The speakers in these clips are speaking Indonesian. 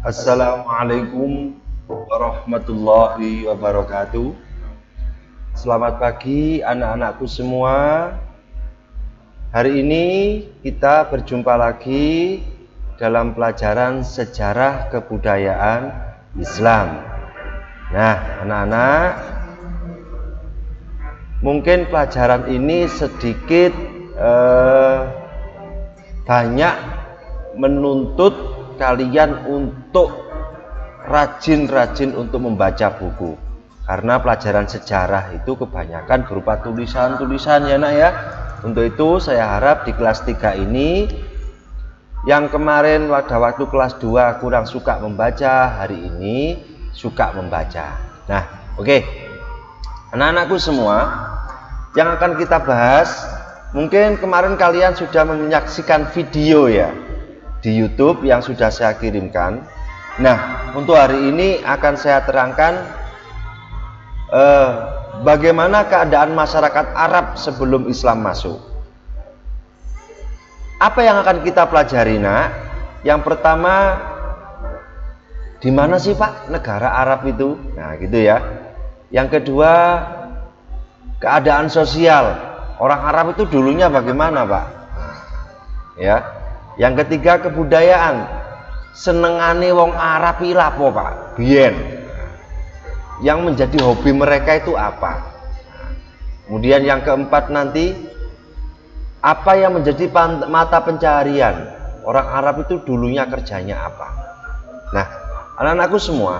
Assalamualaikum warahmatullahi wabarakatuh. Selamat pagi anak-anakku semua. Hari ini kita berjumpa lagi dalam pelajaran sejarah kebudayaan Islam. Nah, anak-anak, mungkin pelajaran ini sedikit banyak menuntut kalian untuk rajin-rajin untuk membaca buku, karena pelajaran sejarah itu kebanyakan berupa tulisan-tulisan ya nak ya. Untuk itu saya harap di kelas 3 ini yang kemarin pada waktu kelas 2 kurang suka membaca, hari ini suka membaca. Nah, oke. Anak-anakku semua, yang akan kita bahas, mungkin kemarin kalian sudah menyaksikan video ya di YouTube yang sudah saya kirimkan. Nah, untuk hari ini akan saya terangkan bagaimana keadaan masyarakat Arab sebelum Islam masuk. Apa yang akan kita pelajari nak? Yang pertama, di mana sih Pak negara Arab itu? Nah gitu ya. Yang kedua, keadaan sosial orang Arab itu dulunya bagaimana Pak? Ya. Yang ketiga, kebudayaan. Senengane wong Arab iki lapo Pak? Biyen. Yang menjadi hobi mereka itu apa? Kemudian yang keempat nanti, apa yang menjadi mata pencaharian orang Arab itu dulunya kerjanya apa? Nah, anak-anakku semua,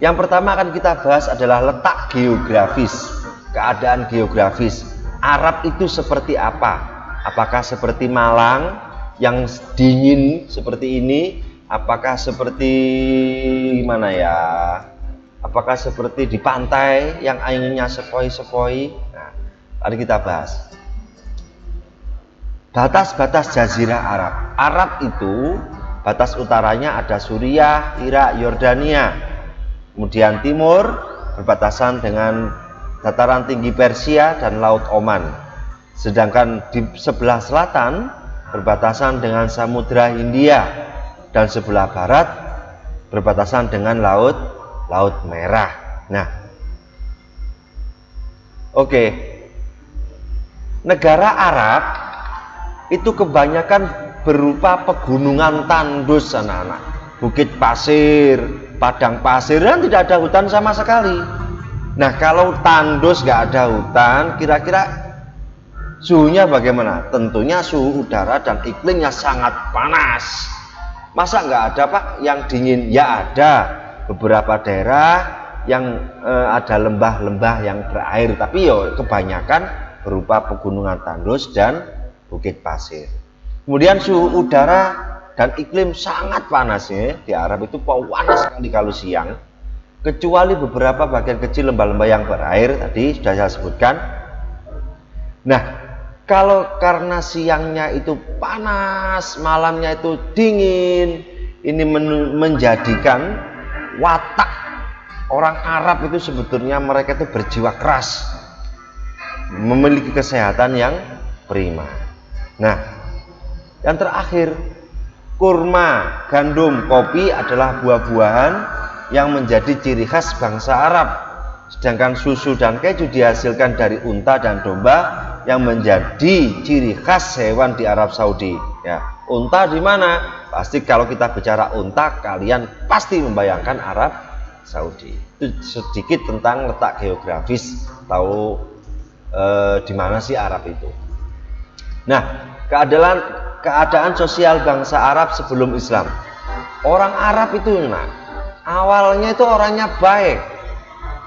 yang pertama akan kita bahas adalah letak geografis, keadaan geografis. Arab itu seperti apa? Apakah seperti Malang yang dingin seperti ini? Apakah seperti mana ya? Apakah seperti di pantai yang anginnya sepoi-sepoi? Nah, mari kita bahas. Batas-batas Jazirah Arab. Arab itu batas utaranya ada Suriah, Irak, Yordania. Kemudian timur berbatasan dengan dataran tinggi Persia dan Laut Oman. Sedangkan di sebelah selatan berbatasan dengan Samudra Hindia, dan sebelah barat berbatasan dengan Laut Merah. Nah, oke. Negara Arab itu kebanyakan berupa pegunungan tandus anak-anak, bukit pasir, padang pasir, dan tidak ada hutan sama sekali. Nah, kalau tandus nggak ada hutan, kira-kira suhunya bagaimana? Tentunya suhu udara dan iklimnya sangat panas. Masa nggak ada Pak yang dingin? Ya ada beberapa daerah yang ada lembah-lembah yang berair, tapi yo kebanyakan berupa pegunungan tandus dan bukit pasir. Kemudian suhu udara dan iklim sangat panas ya. Di Arab itu panas sekali kalau siang, kecuali beberapa bagian kecil lembah-lembah yang berair tadi sudah saya sebutkan. Nah, kalau karena siangnya itu panas, malamnya itu dingin, ini menjadikan watak orang Arab itu sebetulnya mereka itu berjiwa keras, memiliki kesehatan yang prima. Nah, yang terakhir, kurma, gandum, kopi adalah buah-buahan yang menjadi ciri khas bangsa Arab. Sedangkan susu dan keju dihasilkan dari unta dan domba yang menjadi ciri khas hewan di Arab Saudi. Ya, unta di mana? Pasti kalau kita bicara unta, kalian pasti membayangkan Arab Saudi. Itu sedikit tentang letak geografis, tahu di mana sih Arab itu. Nah, keadaan sosial bangsa Arab sebelum Islam. Orang Arab itu awalnya itu orangnya baik,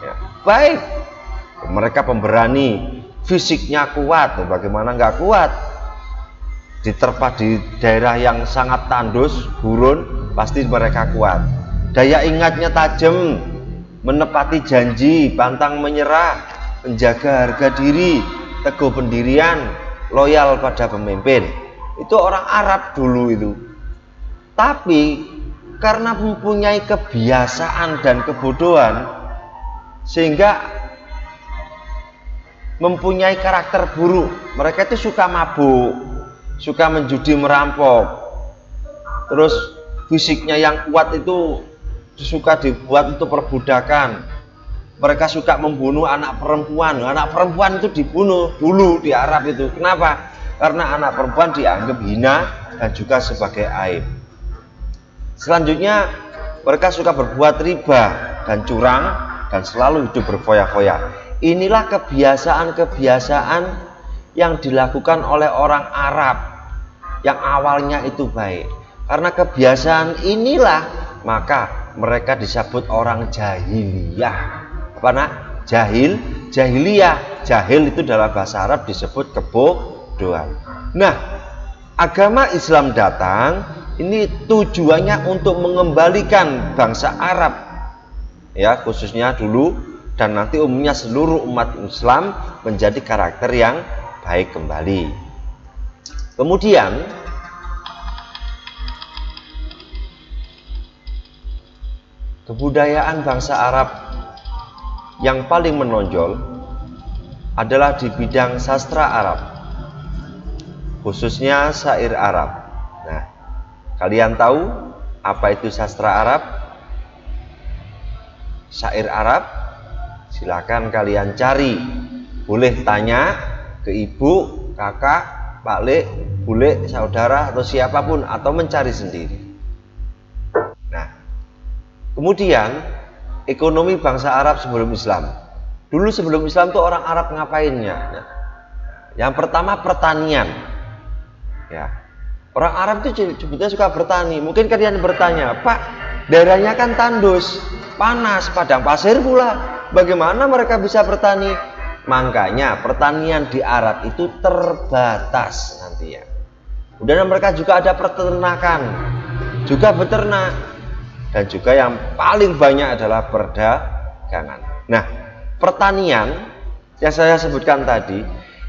ya, baik. Mereka pemberani, fisiknya kuat. Bagaimana nggak kuat? Diterpa di daerah yang sangat tandus, gurun, pasti mereka kuat. Daya ingatnya tajam, menepati janji, pantang menyerah, menjaga harga diri, teguh pendirian, loyal pada pemimpin. Itu orang Arab dulu itu. Tapi karena mempunyai kebiasaan dan kebodohan, sehingga mempunyai karakter buruk. Mereka itu suka mabuk, suka menjudi, merampok, terus fisiknya yang kuat itu suka dibuat untuk perbudakan. Mereka suka membunuh anak perempuan. Anak perempuan itu dibunuh dulu di Arab itu. Kenapa? Karena anak perempuan dianggap hina dan juga sebagai aib. Selanjutnya, mereka suka berbuat riba dan curang dan selalu hidup berfoya-foya. Inilah kebiasaan-kebiasaan yang dilakukan oleh orang Arab yang awalnya itu baik. Karena kebiasaan inilah maka mereka disebut orang jahiliyah. Apa nak? Jahiliyah. Jahil itu dalam bahasa Arab disebut kebodohan. Nah, agama Islam datang ini tujuannya untuk mengembalikan bangsa Arab, ya khususnya dulu dan nanti umumnya seluruh umat Islam menjadi karakter yang baik kembali. Kemudian kebudayaan bangsa Arab yang paling menonjol adalah di bidang sastra Arab, khususnya syair Arab. Nah, kalian tahu apa itu sastra Arab? Syair Arab? Silakan kalian cari. Boleh tanya ke ibu, kakak, pak le, bule, saudara atau siapapun, atau mencari sendiri. Nah, kemudian ekonomi bangsa Arab sebelum Islam. Dulu sebelum Islam tuh orang Arab ngapainnya? Nah, yang pertama pertanian. Ya, orang Arab itu sebetulnya suka bertani. Mungkin kalian bertanya, Pak, daerahnya kan tandus, panas, padang pasir pula. Bagaimana mereka bisa bertani? Makanya pertanian di Arab itu terbatas nanti ya. Kemudian mereka juga ada peternakan, juga beternak, dan juga yang paling banyak adalah perdagangan. Nah, pertanian yang saya sebutkan tadi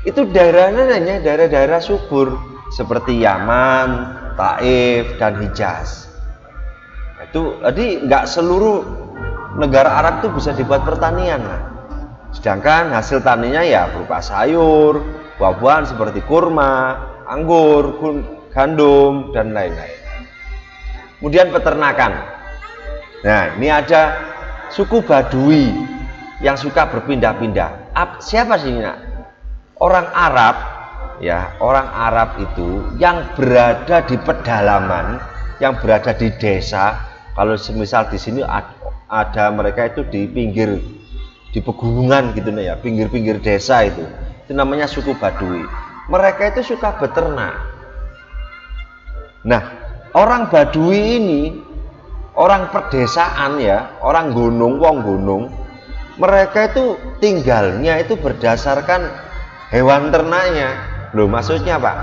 itu daerahnya hanya daerah-daerah subur seperti Yaman, Taif, dan Hijaz. Itu tadi nggak seluruh negara Arab itu bisa dibuat pertanian. Nah, sedangkan hasil taninya ya berupa sayur, buah-buahan seperti kurma, anggur, gandum, dan lain-lain. Kemudian peternakan. Nah, ini ada suku Badui yang suka berpindah-pindah. Siapa sih ini? Orang Arab, ya, orang Arab itu yang berada di pedalaman, yang berada di desa. Kalau semisal di sini ada mereka itu di pinggir, di pegunungan gitu nih ya, pinggir-pinggir desa itu namanya suku Badui. Mereka itu suka beternak. Nah, orang Badui ini orang perdesaan ya, orang gunung, wong gunung. Mereka itu tinggalnya itu berdasarkan hewan ternaknya. Loh, maksudnya Pak,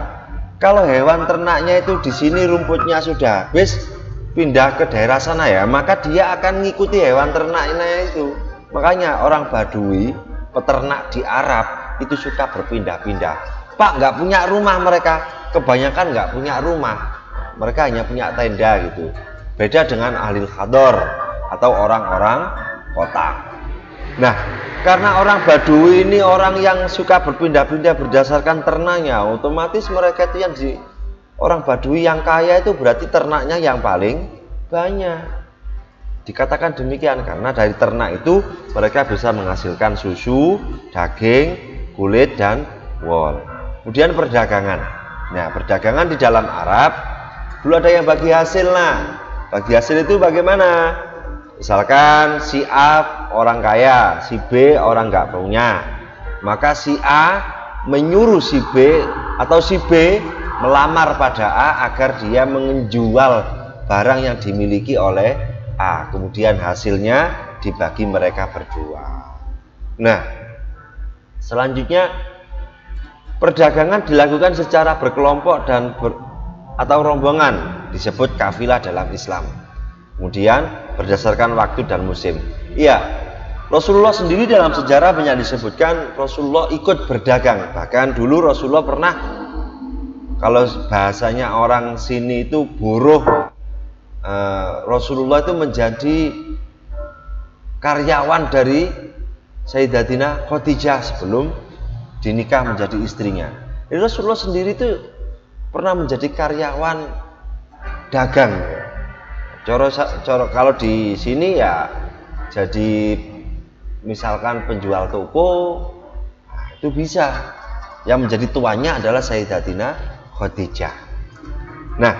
kalau hewan ternaknya itu di sini rumputnya sudah habis, pindah ke daerah sana ya, maka dia akan ngikuti hewan ternaknya itu. Makanya orang Badui, peternak di Arab itu suka berpindah-pindah. Pak, nggak punya rumah mereka, kebanyakan nggak punya rumah, mereka hanya punya tenda gitu. Beda dengan ahli hador atau orang-orang kota. Nah, karena orang Badui ini orang yang suka berpindah-pindah berdasarkan ternaknya, otomatis mereka itu yang orang Badui yang kaya itu berarti ternaknya yang paling banyak. Dikatakan demikian karena dari ternak itu mereka bisa menghasilkan susu, daging, kulit, dan wol. Kemudian perdagangan. Nah, perdagangan di dalam Arab dulu ada yang bagi hasil. Nah, bagi hasil itu bagaimana? Misalkan si A orang kaya, si B orang nggak punya, maka si A menyuruh si B atau si B melamar pada A agar dia menjual barang yang dimiliki oleh A, kemudian hasilnya dibagi mereka berdua. Nah, selanjutnya perdagangan dilakukan secara berkelompok dan atau rombongan, disebut kafilah dalam Islam. Kemudian berdasarkan waktu dan musim. Iya, Rasulullah sendiri dalam sejarah banyak disebutkan Rasulullah ikut berdagang. Bahkan dulu Rasulullah pernah, kalau bahasanya orang sini itu buruh, Rasulullah itu menjadi karyawan dari Sayyidatina Khadijah sebelum dinikah menjadi istrinya. Jadi Rasulullah sendiri itu pernah menjadi karyawan dagang. Coro kalau di sini ya jadi misalkan penjual toko, nah, itu bisa. Yang menjadi tuannya adalah Sayyidatina Khadijah. Nah,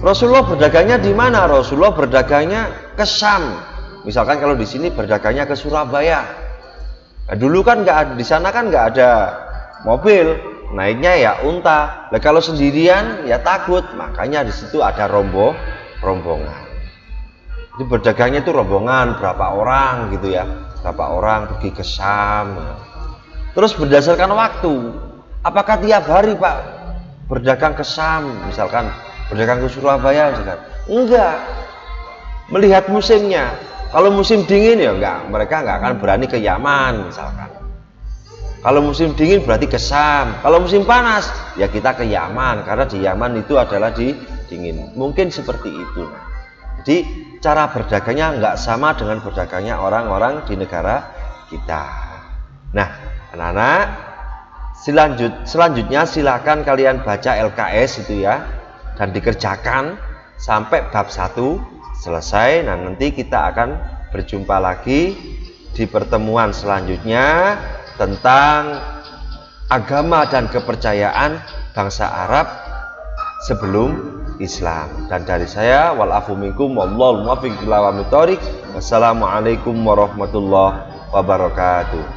Rasulullah berdagangnya di mana? Rasulullah berdagangnya ke Syam. Misalkan kalau di sini berdagangnya ke Surabaya. Nah, dulu kan di sana kan nggak ada mobil, naiknya ya unta. Nah, kalau sendirian ya takut, makanya di situ ada rombongan. Itu berdagangnya itu rombongan berapa orang gitu ya, berapa orang pergi ke Syam. Terus berdasarkan waktu, apakah tiap hari Pak berdagang ke Syam, misalkan berdagang ke Surabaya misalkan? Enggak, melihat musimnya. Kalau musim dingin ya enggak, mereka enggak akan berani ke Yaman misalkan. Kalau musim dingin berarti ke Syam. Kalau musim panas ya kita ke Yaman, karena di Yaman itu adalah di dingin. Mungkin seperti itu. Jadi cara berdagangnya enggak sama dengan berdagangnya orang-orang di negara kita. Nah, anak-anak, selanjutnya silakan kalian baca LKS itu ya, dan dikerjakan sampai bab 1 selesai. Nah, nanti kita akan berjumpa lagi di pertemuan selanjutnya tentang agama dan kepercayaan bangsa Arab sebelum Islam. Dan dari saya, wal afu minkum wallahu muwaffiq ila aqwamit thoriq. Wassalamualaikum warahmatullahi wabarakatuh.